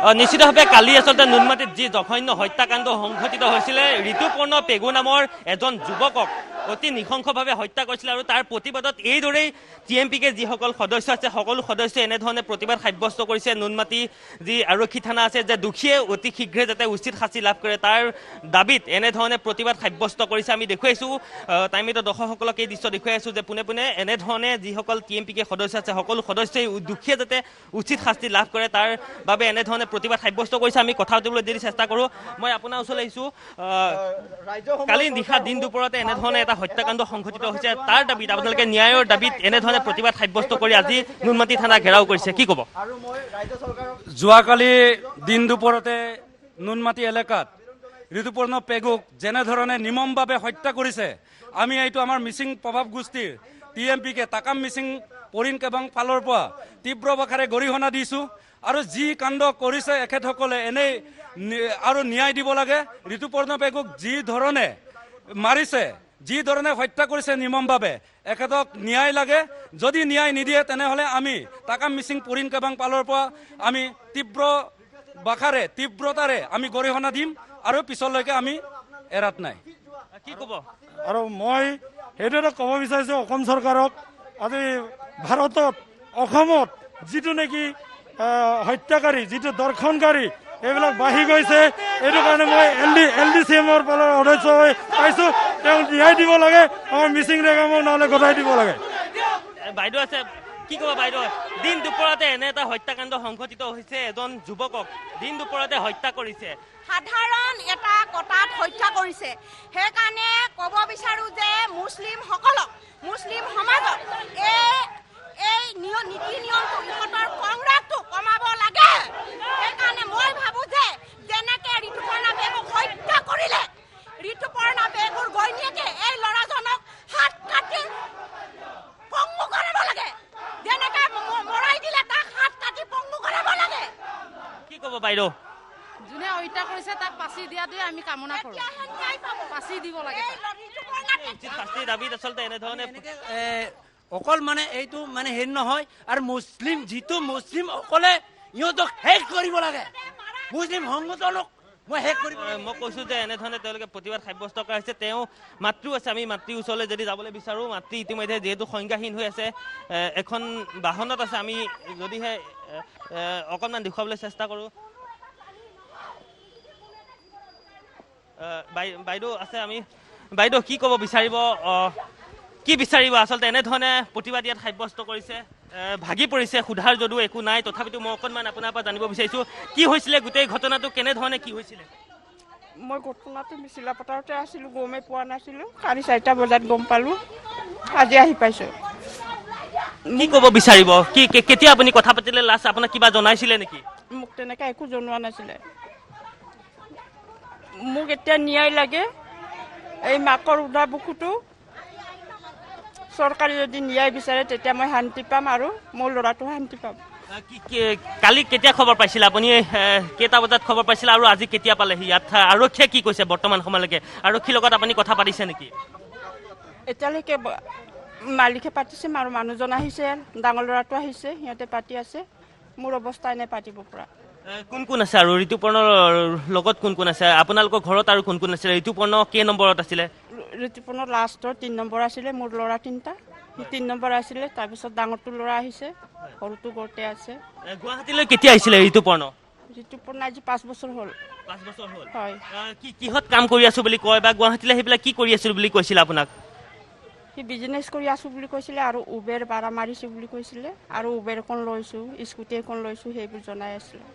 নিশ্চিতভাৱে কালি আচলতে নুনমাটিত যি জঘন্য হত্যাকাণ্ড সংঘটিত হৈছিলে ঋতুপৰ্ণ পেগু নামৰ এজন যুৱকক অতি নৃশংসভাৱে হত্যা কৰিছিল আৰু তাৰ প্ৰতিবাদত এইদৰেই TMPকে যিসকল সদস্য আছে সকলো সদস্যই এনেধৰণে প্ৰতিবাদ সাব্যস্ত কৰিছে নুনমাটি যি আৰক্ষী থানা আছে যে দোষীয়ে অতি শীঘ্ৰে যাতে উচিত শাস্তি লাভ কৰে তাৰ দাবীত এনেধৰণে প্ৰতিবাদ সাব্যস্ত কৰিছে আমি দেখুৱাইছোঁ টাইমিত দৰ্শকসকলক এই দৃশ্য দেখুৱাই আছোঁ যে পোনে পোনে এনেধৰণে যিসকল TMPকে সদস্য আছে সকলো সদস্যই দোষীয়ে যাতে উচিত শাস্তি লাভ কৰে তাৰ বাবে এনেধৰণে প্ৰতিবাদ সাব্যস্ত কৰিছে আমি কথা পাতিবলৈ যদি চেষ্টা কৰোঁ মই আপোনাৰ ওচৰলৈ আহিছোঁ কালি নিশা দিন দুপৰতে এনেধৰণে এটা হত্যাকাণ্ড সংঘটিত হৈছে তাৰ দাবীত আপোনালোকে ন্যায়ৰ দাবীত এনেধৰণে প্ৰতিবাদ সাব্যস্ত কৰি আজি নুনমাটি থানা ঘেৰাও কৰিছে কি ক'ব যোৱাকালি দিন দুপৰতে নুনমাটি এলেকাত ঋতুপৰ্ণ পেগুক যেনেধৰণে নিৰ্মমভাৱে হত্যা কৰিছে আমি এইটো আমাৰ মিচিং প্ৰভাৱ গোষ্ঠীৰ TMPকে তাকাম মিচিং পৰিণ কেবাং ফালৰ পৰা তীব্ৰ ভাষাৰে গৰিহণা দিছোঁ আৰু যি কাণ্ড কৰিছে এখেতসকলে এনেই আৰু ন্যায় দিব লাগে ঋতুপৰ্ণ পেগুক যি ধৰণে মাৰিছে যি ধৰণে হত্যা কৰিছে নিৰ্মমভাৱে এখেতক ন্যায় লাগে যদি ন্যায় নিদিয়ে তেনেহ'লে আমি তাকাম মিচিং পৰিণ কেবাং ফালৰ পৰা আমি তীব্ৰ ভাষাৰে তীব্ৰতাৰে আমি গৰিহণা দিম আৰু পিছলৈকে আমি এৰাত নাই কি ক'ব আৰু মই সেইটোতে ক'ব বিচাৰিছোঁ অসম চৰকাৰক আজি ভাৰতত অসমত যিটো নেকি হত্যাকাৰী যিটো দৰ্শনকাৰী এইবিলাক বাঢ়ি গৈছে এইটো কাৰণে মই LDCMৰ ফালৰ সদস্য হৈ পাইছোঁ তেওঁ ন্যায় দিব লাগে আমাৰ মিচিং ৰেগামক নহ'লে গতাই দিব লাগে বাইদেউ আছে কি ক'ব বাইদেউ দিন দুপৰতে এনে এটা হত্যাকাণ্ড সংঘটিত হৈছে এজন যুৱকক দিন দুপৰতে হত্যা কৰিছে সাধাৰণ এটা কটাত হত্যা কৰিছে সেইকাৰণে ক'ব বিচাৰোঁ যে মুছলিমসকলক মুছলিম সমাজক এই নীতি নিয়মটো ইহঁতৰ সংগ্ৰামটো কমাব লাগে সেইকাৰণে মই ভাবোঁ যে যেনেকৈ ঋতুপৰ্ণা পেগুক হত্যা কৰিলে ঋতুপৰ্ণা পেগুৰ ঘৈণীয়েকে এই ল'ৰাজনক হাত কাটি পংগু কৰাব লাগে যেনেকৈ মৰাই দিলে তাক হাত কাটি পংগু কৰাব লাগে কি ক'ব বাইদেউ যোনে হত্যা কৰিছে তাক পাচি দিয়াটোৱে আমি কামনা কৰোঁ পাচি দিব লাগে উচিত শাস্তিৰ দাবীত আচলতে এনেধৰণে অকল মানে এইটো মানে হেৰি নহয় আৰু মুছলিম যিটো মুছলিম অকলে ইহঁতক শেষ কৰিব লাগে মুছলিম সংগঠনক মই শেষ কৰিব মই কৈছোঁ যে এনেধৰণে তেওঁলোকে প্ৰতিবাদ সাব্যস্ত কৰা হৈছে তেওঁ মাতৃও আছে আমি মাতৃৰ ওচৰলৈ যদি যাবলৈ বিচাৰোঁ মাতৃ ইতিমধ্যে যিহেতু সংজ্ঞাহীন হৈ আছে এখন বাহনত আছে আমি যদিহে অকণমান দেখুৱাবলৈ চেষ্টা কৰোঁ বাইদেউ আছে আমি বাইদেউ কি ক'ব বিচাৰিব কি বিচাৰিব আচলতে এনেধৰণে প্ৰতিবাদ ইয়াত সাব্যস্ত কৰিছে ভাগি পৰিছে সোধাৰ যদিও একো নাই তথাপিতো মই অকণমান আপোনাৰ পৰা জানিব বিচাৰিছোঁ কি হৈছিলে গোটেই ঘটনাটো কেনেধৰণে কি হৈছিলে মই ঘটনাটো মিচিলা পথাৰতে আছিলোঁ গমেই পোৱা নাছিলোঁ 4:30 বজাত গম পালোঁ আজি আহি পাইছোঁ কি ক'ব বিচাৰিব কি কেতিয়া আপুনি কথা পাতিলে লাষ্ট আপোনাক কিবা জনাইছিলে নেকি মোক তেনেকৈ একো জনোৱা নাছিলে মোক এতিয়া ন্যায় লাগে এই মাকৰ উদা বুকুটো চৰকাৰে যদি ন্যায় বিচাৰে তেতিয়া মই শান্তি পাম আৰু মোৰ ল'ৰাটো শান্তি পাম কালি কেতিয়া খবৰ পাইছিলে আপুনি কেইটা বজাত খবৰ পাইছিলে আৰু আজি কেতিয়া পালেহি ইয়াত আৰক্ষীয়ে কি কৈছে বৰ্তমান সময়লৈকে আৰক্ষীৰ লগত আপুনি কথা পাতিছে নেকি এতিয়ালৈকে মালিকে পাতিছে আৰু মানুহজন আহিছে ডাঙৰ ল'ৰাটো আহিছে সিহঁতে পাতি আছে মোৰ অৱস্থা এনে পাতিব পৰা কোন কোন আছে আৰু ঋতুপৰ্ণৰ লগত কোন কোন আছে আপোনালোকৰ ঘৰত আৰু কোন কোন আছিলে ঋতুপৰ্ণ কেই নম্বৰত আছিলে ঋতুপৰ্ণৰ লাষ্টৰ 3 নম্বৰ আছিলে মোৰ ল'ৰা 3টা সি 3 নম্বৰ আছিলে তাৰপিছত ডাঙৰটো ল'ৰা আহিছে সৰুটো ঘৰতে আছে গুৱাহাটীলৈ কেতিয়া আহিছিলে ঋতুপৰ্ণ আজি 5 বছৰ হ'ল 5 বছৰ হ'ল হয় কিহত কাম কৰি আছো বুলি কয় বা গুৱাহাটীলৈ সেইবিলাক কি কৰি আছো বুলি কৈছিলে আপোনাক সি বিজনেছ কৰি আছো বুলি কৈছিলে আৰু উবেৰ ভাড়া মাৰিছো বুলি কৈছিলে আৰু উবেৰ এখন লৈছো স্কুটি এখন লৈছো সেইবোৰ জনাই আছিলে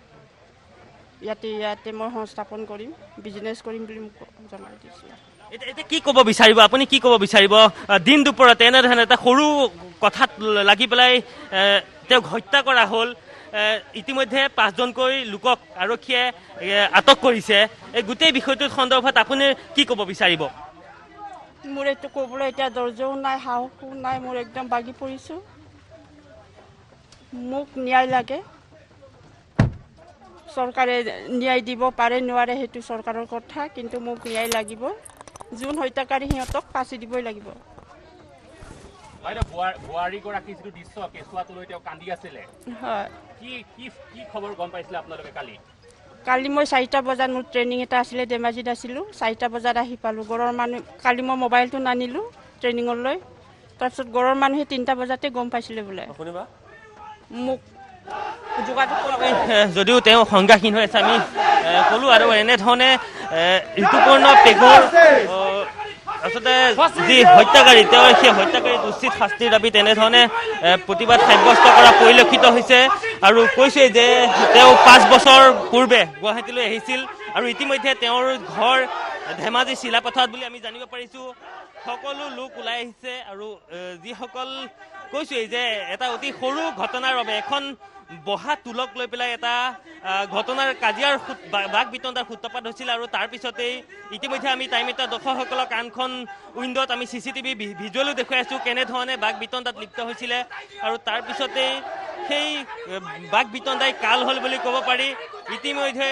ইয়াতে মই সংস্থাপন কৰিম বিজনেছ কৰিম বুলি মোক জনাই দিছিলে এতিয়া কি ক'ব বিচাৰিব আপুনি কি ক'ব বিচাৰিব দিন দুপৰতে এনেধৰণে এটা সৰু কথাত লাগি পেলাই তেওঁক হত্যা কৰা হ'ল ইতিমধ্যে 5জনকৈ লোকক আৰক্ষীয়ে আটক কৰিছে এই গোটেই বিষয়টোৰ সন্দৰ্ভত আপুনি কি ক'ব বিচাৰিব মোৰ এইটো ক'বলৈ এতিয়া ধৈৰ্যও নাই সাহসো নাই মোৰ একদম বাগি পৰিছোঁ মোক ন্যায় লাগে চৰকাৰে ন্যায় দিব পাৰে নোৱাৰে সেইটো চৰকাৰৰ কথা কিন্তু মোক ন্যায় লাগিব যোন হত্যাকাৰী সিহঁতক ফাঁচি দিবই লাগিব বোৱাৰীগৰাকী যিটো দৃশ্য কেঁচুৱাটো লৈ তেওঁ কান্দি আছিলে হয় কি খবৰ গম পাইছিলে আপোনালোকে কালি কালি মই 4টা বজাত মোৰ ট্ৰেইনিং এটা আছিলে ধেমাজিত আছিলোঁ 4টা বজাত আহি পালোঁ ঘৰৰ মানুহ কালি মই মোবাইলটো নানিলোঁ ট্ৰেইনিঙলৈ তাৰপিছত ঘৰৰ মানুহে 3টা বজাতে গম পাইছিলে বোলে মোক যোগাযোগ কৰিব যদিও তেওঁ সংজ্ঞাহীন হৈ আছে আমি ক'লোঁ আৰু এনেধৰণে ঋতুপৰ্ণ পেগুৰ আচলতে যি হত্যাকাৰী তেওঁ সেই হত্যাকাৰীক উচিত শাস্তিৰ দাবীত এনেধৰণে প্ৰতিবাদ সাব্যস্ত কৰা পৰিলক্ষিত হৈছে আৰু কৈছে যে তেওঁ 5 বছৰ পূৰ্বে গুৱাহাটীলৈ আহিছিল আৰু ইতিমধ্যে তেওঁৰ ঘৰ ধেমাজি চিলাপথাৰত বুলি আমি জানিব পাৰিছোঁ সকলো লোক ওলাই আহিছে আৰু যিসকল কৈছোঁ যে এটা অতি সৰু ঘটনাৰ বাবে এখন বহা তুলক লৈ পেলাই এটা ঘটনাৰ কাজিয়াৰ বাক বিতণ্ডাৰ সূত্ৰপাত হৈছিল আৰু তাৰপিছতেই ইতিমধ্যে আমি টাইম এটা দৰ্শকসকলক আনখন উইণ্ডত আমি CCTV ভিজুৱেলো দেখুৱাই আছোঁ কেনেধৰণে বাক বিতণ্ডাত লিপ্ত হৈছিলে আৰু তাৰপিছতেই সেই বাক বিতণ্ডাই কাল হ'ল বুলি ক'ব পাৰি ইতিমধ্যে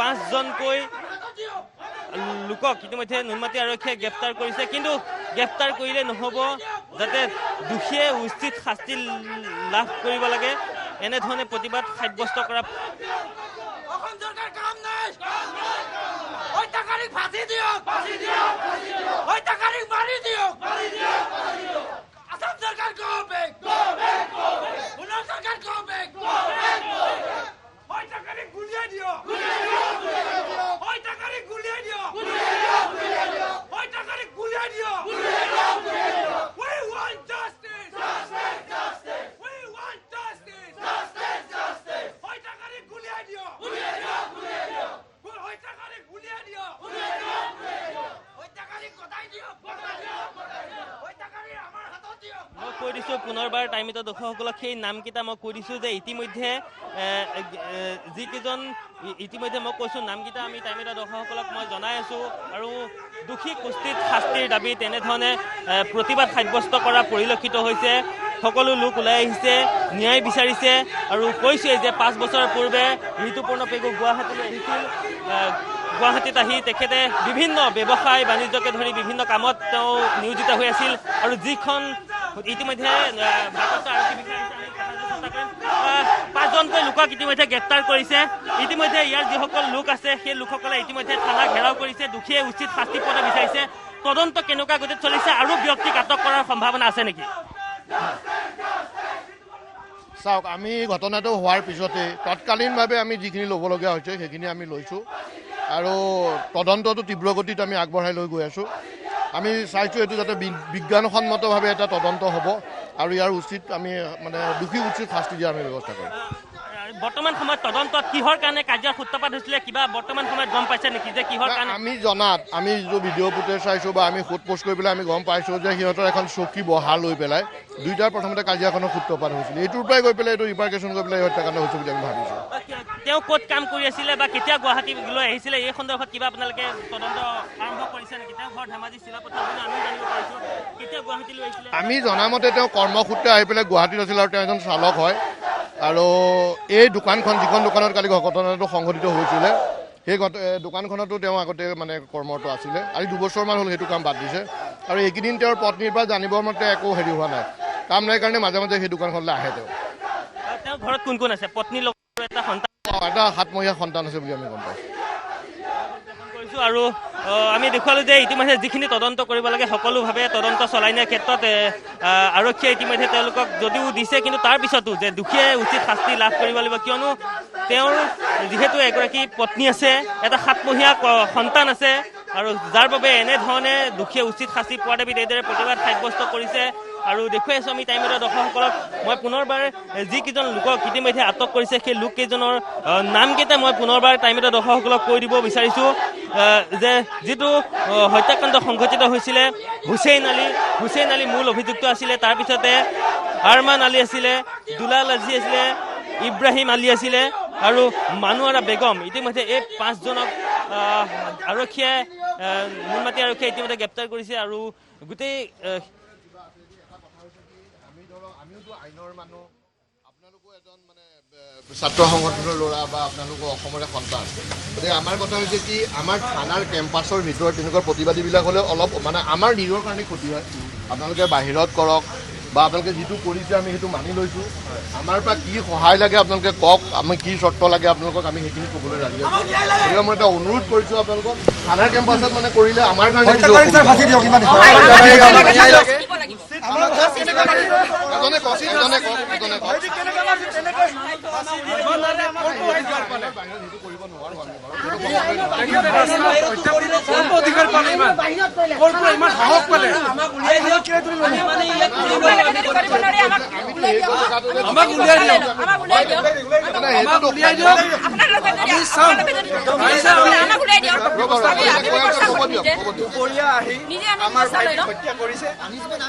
5জনকৈ লোকক ইতিমধ্যে নুনমাটি আৰক্ষীয়ে গ্ৰেপ্তাৰ কৰিছে কিন্তু গ্ৰেপ্তাৰ কৰিলে নহ'ব যাতে দোষীয়ে উচিত শাস্তি লাভ কৰিব লাগে এনেধৰণে প্ৰতিবাদ সাব্যস্ত কৰা মই কৈ দিছোঁ পুনৰবাৰ টাইমিত দৰ্শকসকলক সেই নামকেইটা মই কৈ দিছোঁ যে ইতিমধ্যে যিকেইজন ইতিমধ্যে মই কৈছোঁ নামকেইটা আমি টাইমিত দৰ্শকসকলক মই জনাই আছোঁ আৰু দোষী কুস্তিত শাস্তিৰ দাবী তেনেধৰণে প্ৰতিবাদ সাব্যস্ত কৰা পৰিলক্ষিত হৈছে সকলো লোক ওলাই আহিছে ন্যায় বিচাৰিছে আৰু কৈছে যে 5 বছৰ পূৰ্বে ঋতুপৰ্ণ পেগু গুৱাহাটীলৈ আহিছিল গুৱাহাটীত আহি তেখেতে বিভিন্ন ব্যৱসায় বাণিজ্যকে ধৰি বিভিন্ন কামত তেওঁ নিয়োজিত হৈ আছিল আৰু যিখন ইতিমধ্যে ভাৰপ্ৰাপ্ত আৰক্ষী বিষয়া 5জনকৈ লোকক ইতিমধ্যে গ্ৰেপ্তাৰ কৰিছে ইতিমধ্যে ইয়াৰ যিসকল লোক আছে সেই লোকসকলে ইতিমধ্যে থানা ঘেৰাও কৰিছে দোষীয়ে উচিত শাস্তি পোৱাটো বিচাৰিছে তদন্ত কেনেকুৱা গতিত চলিছে আৰু ব্যক্তিক আটক কৰাৰ সম্ভাৱনা আছে নেকি চাওক আমি ঘটনাটো হোৱাৰ পিছতে তৎকালীনভাৱে আমি যিখিনি ল'বলগীয়া হৈছে সেইখিনি আমি লৈছোঁ আৰু তদন্তটো তীব্ৰ গতিত আমি আগবঢ়াই লৈ গৈ আছোঁ আমি চাইছোঁ এইটো যাতে বিজ্ঞানসন্মতভাৱে এটা তদন্ত হ'ব আৰু ইয়াৰ উচিত আমি মানে দোষী উচিত শাস্তি দিয়াৰ আমি ব্যৱস্থা কৰিম বৰ্তমান সময়ত তদন্তত কিহৰ কাৰণে কাজিয়াৰ সূত্ৰপাত হৈছিলে কিবা বৰ্তমান সময়ত গম পাইছে নেকি যে কিহৰ কাৰণে আমি জনাত আমি যিটো ভিডিঅ' ফুটেজ চাইছোঁ বা আমি সোধ পোছ কৰি পেলাই আমি গম পাইছোঁ যে সিহঁতৰ এখন চকী বহা লৈ পেলাই দুয়োটাৰ প্ৰথমতে কাজিয়াখনৰ সূত্ৰপাত হৈছিল এইটোৰ পৰাই গৈ পেলাই এইটো ৰিপাৰ্কেশ্যন কৰি পেলাই হত্যাকাণ্ড হৈছে বুলি আমি ভাবিছোঁ তেওঁ ক'ত কাম কৰি আছিলে বা কেতিয়া গুৱাহাটীলৈ আহিছিলে এই সন্দৰ্ভত কিবা আপোনালোকে তদন্ত আৰম্ভ কৰিছে নেকি তেওঁ ঘৰ ধেমাজি চিলাপথাৰ বুলি আমি জানিব পাৰিছোঁ কেতিয়া গুৱাহাটীলৈ আহিছিলে আমি জনামতে তেওঁ কৰ্মসূত্ৰে আহি পেলাই গুৱাহাটীত আছিল আৰু তেওঁ এজন চালক হয় আৰু এই দোকানখন যিখন দোকানত কালি ঘটনাটো সংঘটিত হৈছিলে সেই দোকানখনতো তেওঁ আগতে মানে কৰ্মৰত আছিলে আজি 2 বছৰমান হ'ল সেইটো কাম বাদ দিছে আৰু এইকেইদিন তেওঁৰ পত্নীৰ পৰা জানিবৰ মতে একো হেৰি হোৱা নাই কাম নাই কাৰণে মাজে মাজে সেই দোকানখনলৈ আহে তেওঁ ঘৰত কোন কোন আছে পত্নীৰ লগত এটা সন্তান এটা 7মহীয়া সন্তান আছে বুলি আমি গম পাইছোঁ কৰিছোঁ আৰু আমি দেখুৱালোঁ যে ইতিমধ্যে যিখিনি তদন্ত কৰিব লাগে সকলোভাৱে তদন্ত চলাই নিয়াৰ ক্ষেত্ৰত আৰক্ষীয়ে ইতিমধ্যে তেওঁলোকক যদিও দিছে কিন্তু তাৰপিছতো যে দোষীয়ে উচিত শাস্তি লাভ কৰিব লাগিব কিয়নো তেওঁৰ যিহেতু এগৰাকী পত্নী আছে এটা 7মহীয়া সন্তান আছে আৰু যাৰ বাবে এনেধৰণে দোষীয়ে উচিত শাস্তি পোৱাৰ দাবীত এইদৰে প্ৰতিবাদ সাব্যস্ত কৰিছে আৰু দেখুৱাই আছোঁ আমি টাইমত দৰ্শকসকলক মই পুনৰবাৰ যিকেইজন লোকক ইতিমধ্যে আটক কৰিছে সেই লোককেইজনৰ নামকেইটা মই পুনৰবাৰ টাইমত দৰ্শকসকলক কৈ দিব বিচাৰিছোঁ যে যিটো হত্যাকাণ্ড সংঘটিত হৈছিলে হুছেইন আলী মূল অভিযুক্ত আছিলে তাৰপিছতে আৰমান আলী আছিলে দুলাল আজি আছিলে ইব্ৰাহিম আলী আছিলে আৰু মানুৱাৰা বেগম ইতিমধ্যে এই 5জনক আৰক্ষীয়ে নুনমাটি আৰক্ষীয়ে ইতিমধ্যে গ্ৰেপ্তাৰ কৰিছে আৰু গোটেই আইনৰ মানুহ আপোনালোকো এজন মানে ছাত্ৰ সংগঠনৰ ল'ৰা বা আপোনালোকৰ অসমৰে সন্তান গতিকে আমাৰ কথা হৈছে কি আমাৰ থানাৰ কেম্পাছৰ ভিতৰত তেনেকুৱা প্ৰতিবাদীবিলাক হ'লে অলপ মানে আমাৰ নিজৰ কাৰণে ক্ষতি হয় আপোনালোকে বাহিৰত কৰক বা আপোনালোকে যিটো কৰিছে আমি সেইটো মানি লৈছোঁ। আমাৰ পৰা কি সহায় লাগে আপোনালোকে কওক, আমি কি চৰ্ত লাগে আপোনালোকক আমি সেইখিনি ক'বলৈ ৰাজি আছোঁ। গতিকে মই এটা অনুৰোধ কৰিছোঁ আপোনালোকক, থানাৰ কেম্পাছত মানে কৰিলে আমাৰ কাৰণে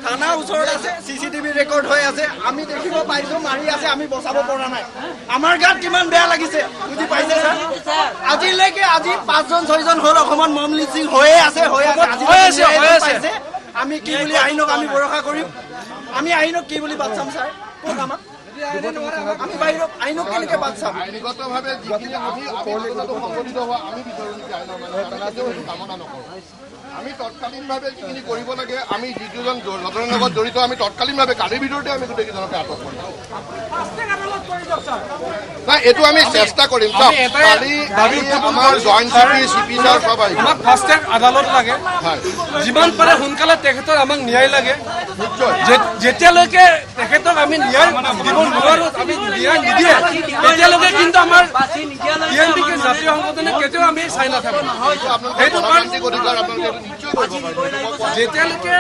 থানা ওচৰত আছে, CCTV ৰেকৰ্ড হৈ আছে, আমি দেখিব পাইছো মাৰি আছে, আমি বচাব পৰা নাই। আমাৰ গাত কিমান বেয়া লাগিছে বুজি পাইছে ছাৰ? আজিলৈকে 5জন 6জন হ'ল অসমত মম লিঞ্চিং হৈয়ে আছে। আমি কি বুলি আইনক আমি ভৰসা কৰিম? আমি আইনক কি বুলি বাদ চাম ছাৰ? কওক আমাক, আমি বাহিৰত আইনক কেনেকে বাদ চাম? আইনগতভাৱে যিখিনি আমি সংগঠিত হোৱা আমি বিচাৰোঁ নেকি আইনৰ সেইটো কামনা নকৰোঁ। আমি তৎকালীনভাৱে যিখিনি কৰিব লাগে, আমি যিকেইজন ঘটনাৰ লগত জড়িত আমি তৎকালীনভাৱে কালিৰ ভিতৰতে আমি গোটেইকেইজনকে আটক কৰিম। নাই, এইটো আমি চেষ্টা কৰিম। কালি আমাৰ জইণ্ট CP ছাৰ সব আহিব। আমাক ফাষ্ট ট্ৰেক আদালত লাগে, যিমান পাৰে সোনকালে তেখেতৰ আমাক ন্যায় লাগে। যেতিয়ালৈকে তেখেতক আমি ন্যায় দিব নোৱাৰো, আমি ন্যায় নিদিয়ে তেতিয়ালৈকে কিন্তু আমাৰ TMPK জাতীয় সংগঠনে কেতিয়াও আমি চাই নাথাকো। সেইটো যেতিয়ালৈকে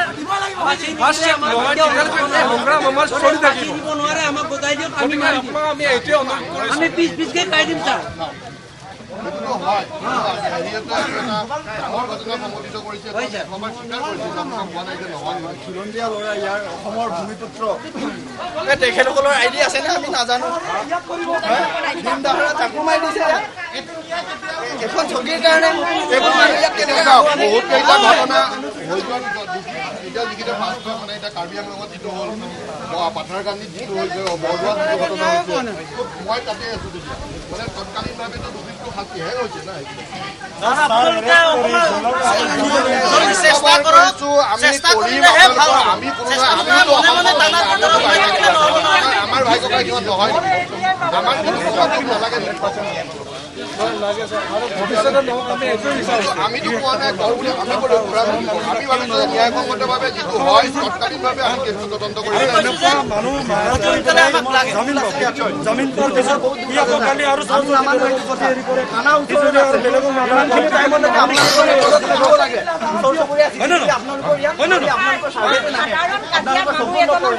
ফাষ্ট ট্ৰেক নহয় তেতিয়ালৈকে সংগ্ৰাম আমাৰ চলি থাকিব। আমি এইটোৱে অনুৰোধ কৰিছোঁ, আমি পিছকে কাই দিম ছাৰ। তেখেতসকলৰ ID আছে নে আমি নাজানো। চাকু মাৰি দিছে এখন চকীৰ কাৰণে। বহুত কেইটা ঘটনা হৈ যোৱাৰ এতিয়া যিকেইটা ফাষ্ট মানে এতিয়া কাৰ্বি আংলঙত যিটো হ'ল, পাথাৰকান্দিত যিটো হৈছে, বৰদোৱাত যিটো ঘটনা হৈছে, মই তাতে আছোঁ। তেতিয়া মানে তৎকালীনভাৱেতো দুৰ্বৃত্ত শাস্তিহে হৈছে না। আমাৰ ভাই ককাই কিমান নহয়, আমাৰ নালাগে। আমিতো কোৱা নাই, আমি ভাবিছো যে ন্যায়সংগতভাৱে যিটো হয় তৎকালীনভাৱে আমি কেছটো তদন্ত কৰিব জামিন পোৱাৰ পিছত কালি আৰু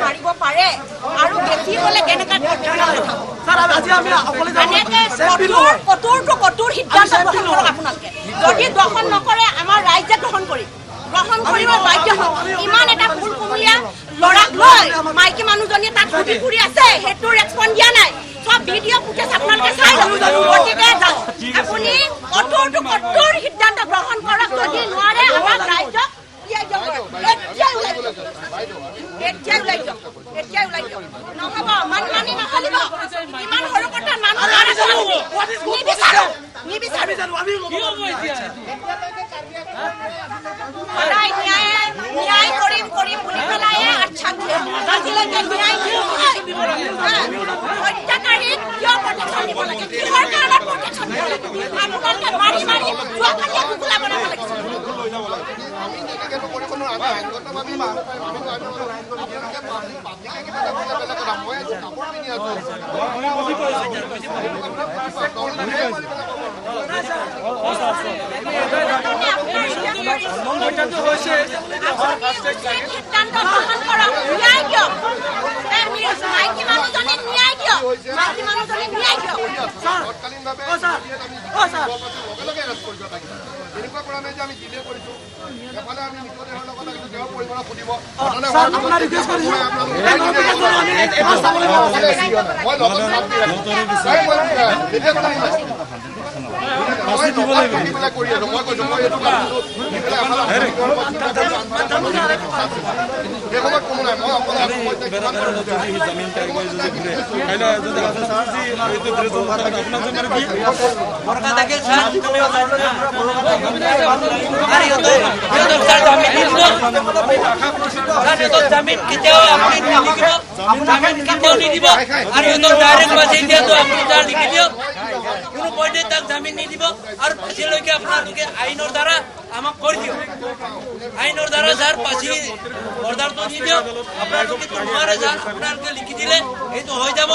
মাৰিব পাৰে আৰু বেছি হলে কেনেকা কঠোৰ সিদ্ধান্ত গ্ৰহণ কৰক আপোনালোকে। যদি গ্ৰহণ নকৰে আমাৰ ৰাইজে গ্ৰহণ কৰিব বাধ্য হওক। ইমান এটা ফুল কুমলীয়া ল'ৰাক লৈ মাইকী মানুহজনীয়ে তাত ঘূৰি ফুৰি আছে, সেইটো ৰেচপন্স দিয়া নাই। সব ভিডিঅ' ফুটেজ আপোনালোকে চাই লওক। গতিকে আপুনি কঠোৰ সিদ্ধান্ত গ্ৰহণ কৰক। যদি নোৱাৰে আমাৰ ৰাইজক নহব, মানি নচলিব। ইমান সৰু কথা মানুহ সদায় ন্যায় কৰিম বুলি পেলাই আচ্ছা আজিলৈকে ন্যায় হত্যাকাৰীক কিয় প্ৰটেকশ্যন দিব লাগে? কিহৰ কাৰণত প্ৰটেকশ্যন দিব লাগে? আপোনালোকে মাৰি যোৱাকালিয়ে কুকুলা বনাব লাগিছিল। আমি তেনেকৈ নকৰিব নোৱাৰোঁ। আমি আইনগতভাৱে মই কাপোৰ পিন্ধি আছোঁ। সিদ্ধান্ত গ্ৰহণ কৰক। ন্যায় দিয়ক। মাইকী মানুহজনীক ন্যায় দিয়ক। এনেকুৱা কৰা নাই যে আমি ডিলে কৰিছোঁ। এফালে আমি মৃতদেহৰ লগত আহিছোঁ, তেওঁৰ পৰিবাৰক সুধিব। মই লগত শাস্তি দিব লাগিব কৰি আছো মই কৈছো মই এইটো সময়ত কোনো নাই মই জামিন কেতিয়াও আপুনি নিদিব আৰু সিহঁতৰ ডাইৰেক্ট বাছি দিয়াটো আপুনি তাৰ লিখি দিয়ক কোনো পইণ্টে তাক জামিন নিদিব আৰু ফাঁচিলৈকে আপোনালোকে আইনৰ দ্বাৰা আমাক কৰি দিয়ক আইনৰ দ্বাৰা যাৰ ফাঁচি অৰ্ডাৰটো দি দিয়ক আপোনালোকে নোৱাৰে যাৰ আপোনালোকে লিখি দিলে এইটো হৈ যাব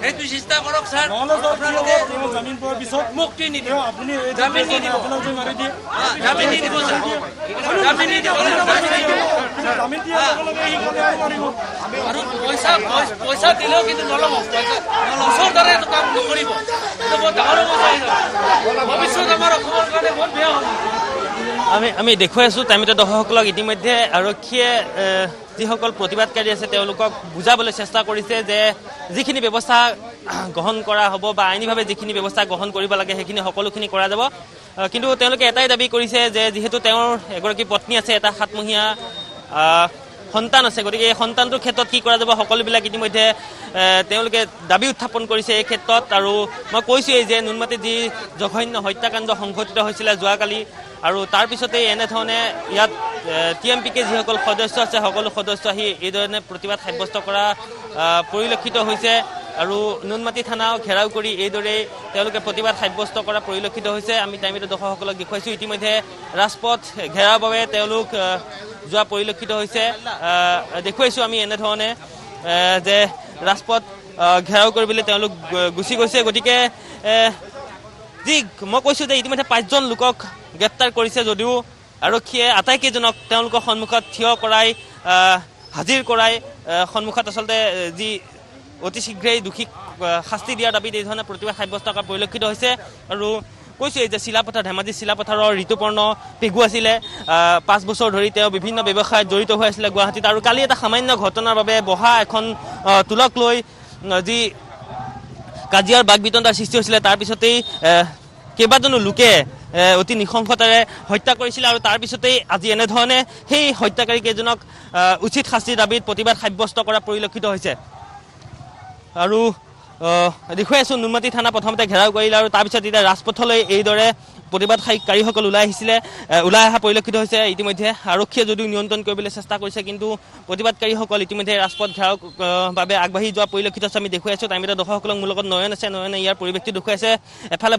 সেইটো চেষ্টা কৰক ছাৰ আপোনালোকে জামিন পোৱাৰ পিছত মুক্তি নিদিব আপুনি জামিন নিদিব মাৰি দিয়ে জামিন নিদিব ছাৰ জামিন নিদিব জামিন দিয়াৰ লগে লগে সি কলে মাৰিব আৰু পইচা দিলেও কিন্তু নল'ব লছৰ দ্বাৰা এইটো কাম নকৰিব এইটো বহুত ডাঙৰ সমস্যা ভৱিষ্যত আমাৰ অসমৰ কাৰণে বহুত বেয়া হ'ব আমি দেখুৱাই আছোঁ টাইমতে দৰ্শকসকলক ইতিমধ্যে আৰক্ষীয়ে যিসকল প্ৰতিবাদকাৰী আছে তেওঁলোকক বুজাবলৈ চেষ্টা কৰিছে যে যিখিনি ব্যৱস্থা গ্ৰহণ কৰা হ'ব বা আইনীভাৱে যিখিনি ব্যৱস্থা গ্ৰহণ কৰিব লাগে সেইখিনি সকলোখিনি কৰা যাব কিন্তু তেওঁলোকে এটাই দাবী কৰিছে যে যিহেতু তেওঁৰ এগৰাকী পত্নী আছে এটা 7মহীয়া সন্তান আছে গতিকে এই সন্তানটোৰ ক্ষেত্ৰত কি কৰা যাব সকলোবিলাক ইতিমধ্যে তেওঁলোকে দাবী উত্থাপন কৰিছে এই ক্ষেত্ৰত আৰু মই কৈছোঁৱেই যে নুনমাটিত যি জঘন্য হত্যাকাণ্ড সংঘটিত হৈছিলে যোৱাকালি আৰু তাৰপিছতেই এনেধৰণে ইয়াত TMPK যিসকল সদস্য আছে সকলো সদস্য আহি এইধৰণে প্ৰতিবাদ সাব্যস্ত কৰা পৰিলক্ষিত হৈছে আৰু নুনমাটি থানাও ঘেৰাও কৰি এইদৰেই তেওঁলোকে প্ৰতিবাদ সাব্যস্ত কৰা পৰিলক্ষিত হৈছে আমি টাইমতে দৰ্শকসকলক দেখুৱাইছোঁ ইতিমধ্যে ৰাজপথ ঘেৰাৰ বাবে তেওঁলোক যোৱা পৰিলক্ষিত হৈছে দেখুৱাইছোঁ আমি এনেধৰণে যে ৰাজপথ ঘেৰাও কৰিবলৈ তেওঁলোক গুচি গৈছে গতিকে যি মই কৈছোঁ যে ইতিমধ্যে 5জন লোকক গ্ৰেপ্তাৰ কৰিছে যদিও আৰক্ষীয়ে আটাইকেইজনক তেওঁলোকৰ সন্মুখত থিয় কৰাই হাজিৰ কৰাই সন্মুখত আচলতে যি অতি শীঘ্ৰেই দোষীক শাস্তি দিয়াৰ দাবীত এই ধৰণে প্ৰতিবাদ সাব্যস্ত কৰা পৰিলক্ষিত হৈছে আৰু কৈছোঁ যে চিলাপথাৰ ধেমাজি চিলাপথাৰৰ ঋতুপৰ্ণ পেগু আছিলে 5 বছৰ ধৰি তেওঁ বিভিন্ন ব্যৱসায়ত জড়িত হৈ আছিলে গুৱাহাটীত আৰু কালি এটা সামান্য ঘটনাৰ বাবে বহা এখন তুলক লৈ যি কাজিয়াৰ বাক বিতণ্ডাৰ সৃষ্টি হৈছিলে তাৰপিছতেই কেইবাজনো লোকে অতি নৃশংসতাৰে হত্যা কৰিছিলে আৰু তাৰপিছতেই আজি এনেধৰণে সেই হত্যাকাৰী কেইজনক উচিত শাস্তিৰ দাবীত প্ৰতিবাদ সাব্যস্ত কৰা পৰিলক্ষিত হৈছে আৰু দেখুৱাই আছোঁ নুনমাটি থানা প্ৰথমতে ঘেৰাও কৰিলে আৰু তাৰপিছত এতিয়া ৰাজপথলৈ এইদৰে প্ৰতিবাদকাৰীসকল ওলাই অহা পৰিলক্ষিত হৈছে ইতিমধ্যে আৰক্ষীয়ে যদিও নিয়ন্ত্ৰণ কৰিবলৈ চেষ্টা কৰিছে কিন্তু প্ৰতিবাদকাৰীসকল ইতিমধ্যে ৰাজপথ ঘেৰাও বাবে আগবাঢ়ি যোৱা পৰিলক্ষিত আছে আমি দেখুৱাই আছোঁ টাইমতে দৰ্শকসকলক মোৰ লগত নয়ন আছে নয়নে ইয়াৰ পৰিৱেশটো দেখুৱাইছে এফালে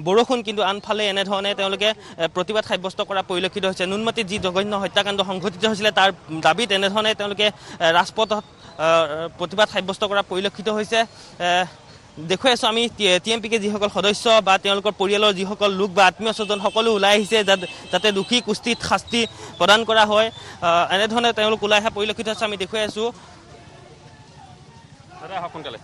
বৰষুণ কিন্তু আনফালে এনেধৰণে তেওঁলোকে প্ৰতিবাদ সাব্যস্ত কৰা পৰিলক্ষিত হৈছে নুনমাটিত যি জঘন্য হত্যাকাণ্ড সংঘটিত হৈছিলে তাৰ দাবীত এনেধৰণে তেওঁলোকে ৰাজপথত প্ৰতিবাদ সাব্যস্ত কৰা পৰিলক্ষিত হৈছে দেখুৱাই আছোঁ আমি TMPK যিসকল সদস্য বা তেওঁলোকৰ পৰিয়ালৰ যিসকল লোক বা আত্মীয় স্বজন সকলো ওলাই আহিছে যাতে দোষীক উচিত শাস্তি প্ৰদান কৰা হয় এনেধৰণে তেওঁলোক ওলাই অহা পৰিলক্ষিত হৈছে আমি দেখুৱাই আছোঁ সোনকালে